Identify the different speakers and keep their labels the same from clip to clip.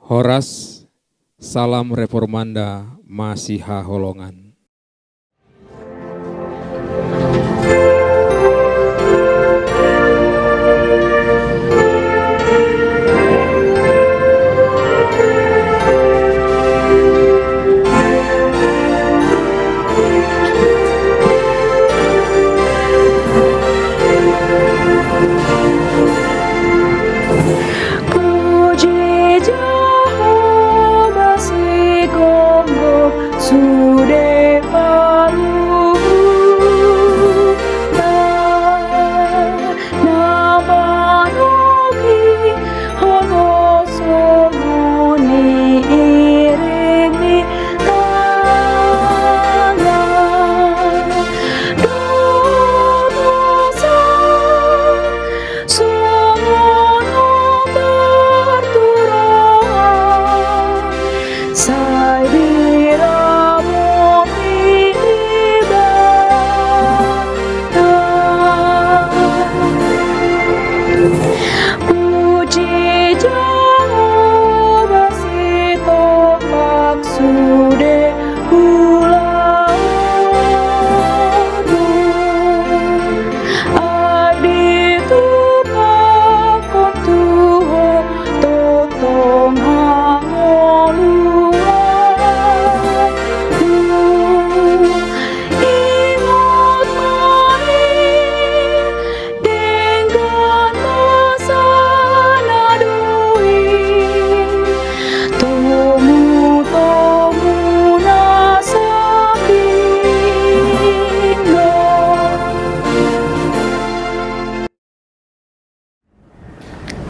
Speaker 1: Horas, salam reformanda Masiha Holongan.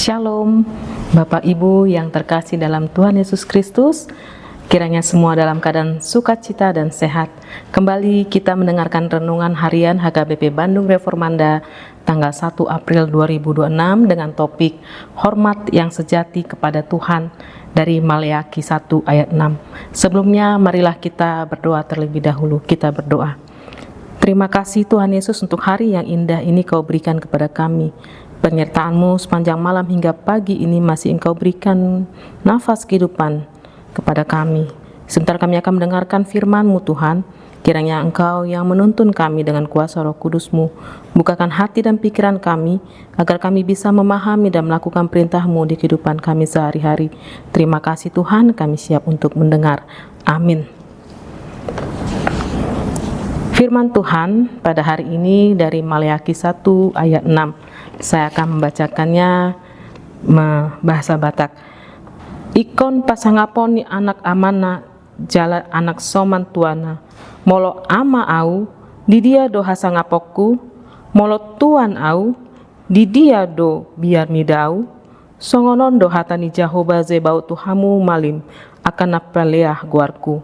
Speaker 2: Shalom, Bapak Ibu yang terkasih dalam Tuhan Yesus Kristus, kiranya semua dalam keadaan sukacita dan sehat. Kembali kita mendengarkan renungan harian HKBP Bandung Reformanda tanggal 1 April 2026 dengan topik Hormat yang Sejati kepada Tuhan dari Maleakhi 1 ayat 6. Sebelumnya marilah kita berdoa terlebih dahulu. Kita berdoa. Terima kasih Tuhan Yesus untuk hari yang indah ini Kau berikan kepada kami. Penyertaan-Mu sepanjang malam hingga pagi ini masih Engkau berikan nafas kehidupan kepada kami. Sebentar kami akan mendengarkan firman-Mu Tuhan. Kiranya Engkau yang menuntun kami dengan kuasa Roh Kudus-Mu. Bukakan hati dan pikiran kami agar kami bisa memahami dan melakukan perintah-Mu di kehidupan kami sehari-hari. Terima kasih Tuhan, kami siap untuk mendengar. Amin. Firman Tuhan pada hari ini dari Maleakhi 1 ayat 6. Saya akan membacakannya bahasa Batak. Ikon pasangapon ni anak amana jala anak soman tuana. Molo ama au di dia do hasangapokku. Molo tuan au di dia do biar midau. Songonon do hatani Jahoba zebau tuhamu malim akan napaleah guarku.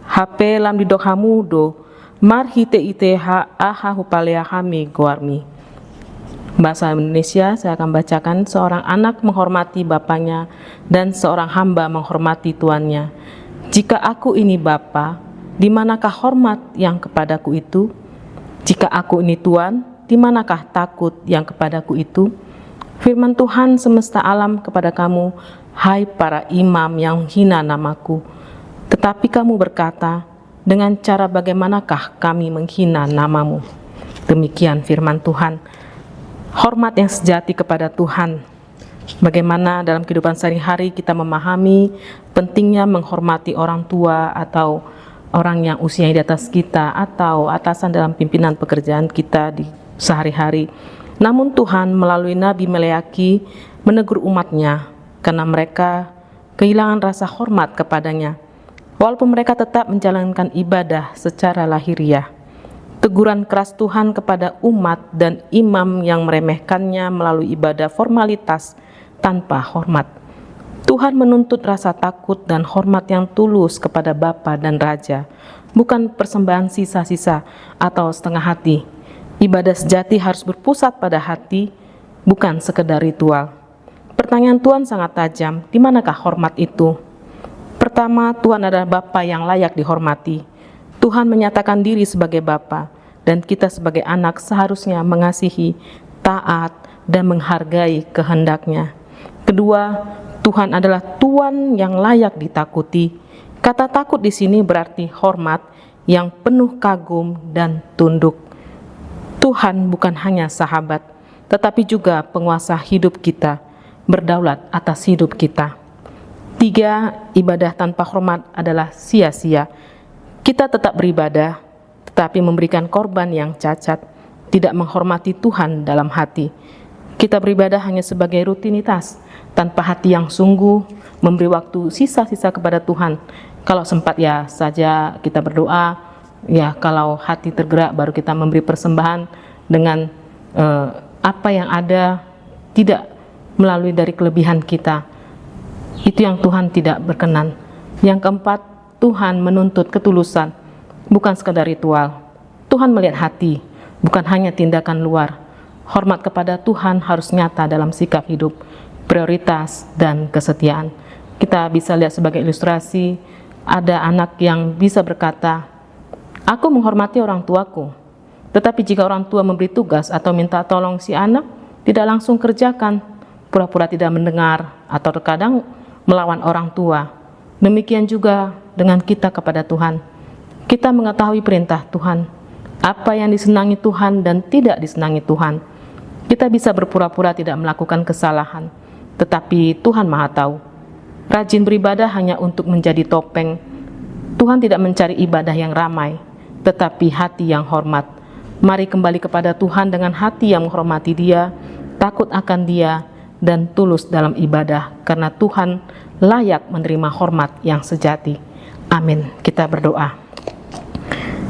Speaker 2: Hape lam di dohamu do marhite ite ha aha hupaleah hami guarmi. Bahasa Indonesia saya akan bacakan. Seorang anak menghormati bapaknya dan seorang hamba menghormati tuannya. Jika aku ini bapa, di manakah hormat yang kepadaku itu? Jika aku ini tuan, di manakah takut yang kepadaku itu? Firman Tuhan semesta alam kepada kamu, hai para imam yang hina namaku. Tetapi kamu berkata, dengan cara bagaimanakah kami menghina namamu? Demikian firman Tuhan. Hormat yang sejati kepada Tuhan. Bagaimana dalam kehidupan sehari-hari kita memahami pentingnya menghormati orang tua atau orang yang usianya di atas kita atau atasan dalam pimpinan pekerjaan kita di sehari-hari. Namun Tuhan melalui Nabi Maleakhi menegur umatnya karena mereka kehilangan rasa hormat kepadanya. Walaupun mereka tetap menjalankan ibadah secara lahiriah. Teguran keras Tuhan kepada umat dan imam yang meremehkannya melalui ibadah formalitas tanpa hormat. Tuhan menuntut rasa takut dan hormat yang tulus kepada Bapa dan Raja, bukan persembahan sisa-sisa atau setengah hati. Ibadah sejati harus berpusat pada hati, bukan sekedar ritual. Pertanyaan Tuhan sangat tajam, di manakah hormat itu? Pertama, Tuhan adalah Bapa yang layak dihormati. Tuhan menyatakan diri sebagai Bapa, dan kita sebagai anak seharusnya mengasihi, taat, dan menghargai kehendaknya. Kedua, Tuhan adalah Tuan yang layak ditakuti. Kata takut di sini berarti hormat yang penuh kagum dan tunduk. Tuhan bukan hanya sahabat, tetapi juga penguasa hidup kita, berdaulat atas hidup kita. 3, ibadah tanpa hormat adalah sia-sia. Kita tetap beribadah, tetapi memberikan korban yang cacat, tidak menghormati Tuhan dalam hati. Kita beribadah hanya sebagai rutinitas, tanpa hati yang sungguh, memberi waktu sisa-sisa kepada Tuhan. Kalau sempat ya saja kita berdoa, ya kalau hati tergerak baru kita memberi persembahan dengan apa yang ada, tidak melalui dari kelebihan kita. Itu yang Tuhan tidak berkenan. Yang keempat, Tuhan menuntut ketulusan, bukan sekadar ritual. Tuhan melihat hati, bukan hanya tindakan luar. Hormat kepada Tuhan harus nyata dalam sikap hidup, prioritas, dan kesetiaan. Kita bisa lihat sebagai ilustrasi, ada anak yang bisa berkata, "Aku menghormati orang tuaku." Tetapi jika orang tua memberi tugas atau minta tolong si anak, tidak langsung kerjakan, pura-pura tidak mendengar, atau terkadang melawan orang tua. Demikian juga dengan kita kepada Tuhan. Kita mengetahui perintah Tuhan, apa yang disenangi Tuhan dan tidak disenangi Tuhan. Kita bisa berpura-pura tidak melakukan kesalahan, tetapi Tuhan Maha Tahu. Rajin beribadah hanya untuk menjadi topeng. Tuhan tidak mencari ibadah yang ramai, tetapi hati yang hormat. Mari kembali kepada Tuhan dengan hati yang menghormati Dia, takut akan Dia, dan tulus dalam ibadah, karena Tuhan layak menerima hormat yang sejati. Amin. Kita berdoa.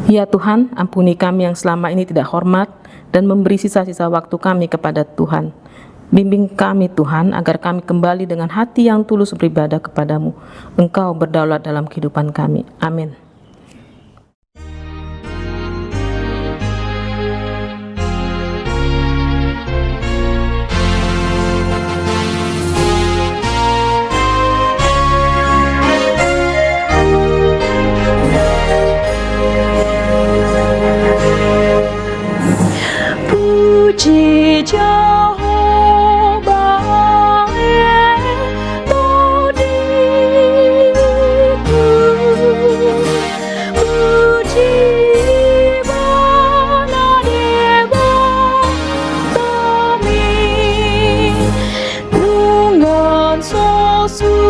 Speaker 2: Ya Tuhan, ampuni kami yang selama ini tidak hormat dan memberi sisa-sisa waktu kami kepada Tuhan. Bimbing kami Tuhan, agar kami kembali dengan hati yang tulus beribadah kepadamu. Engkau berdaulat dalam kehidupan kami. Amin.
Speaker 3: Puji Jehovah, Tuhanku. Puji Banadeba kami, dengan sesudahnya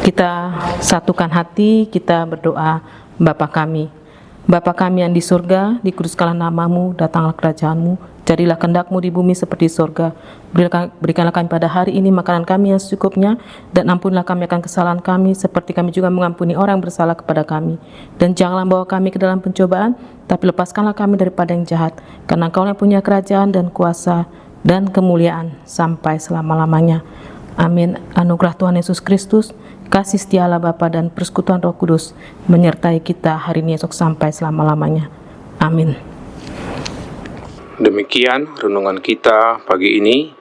Speaker 2: Kita satukan hati, kita berdoa. Bapa kami yang di surga, dikuduskanlah namamu, datanglah kerajaanmu, Jadilah kehendak-Mu di bumi seperti surga. Berikanlah kami pada hari ini makanan kami yang secukupnya, dan ampunilah kami akan kesalahan kami, seperti kami juga mengampuni orang yang bersalah kepada kami. Dan janganlah bawa kami ke dalam pencobaan, tapi lepaskanlah kami daripada yang jahat. Karena Engkau yang punya kerajaan dan kuasa dan kemuliaan sampai selama-lamanya. Amin. Anugerah Tuhan Yesus Kristus, kasih setia Allah Bapa dan persekutuan Roh Kudus menyertai kita hari ini esok sampai selama-lamanya. Amin.
Speaker 4: Demikian renungan kita pagi ini.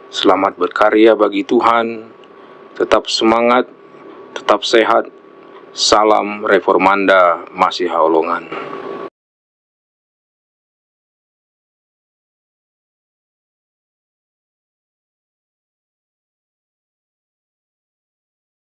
Speaker 4: Selamat berkarya bagi Tuhan. Tetap semangat, tetap sehat. Salam Reformanda Masiha Holongan.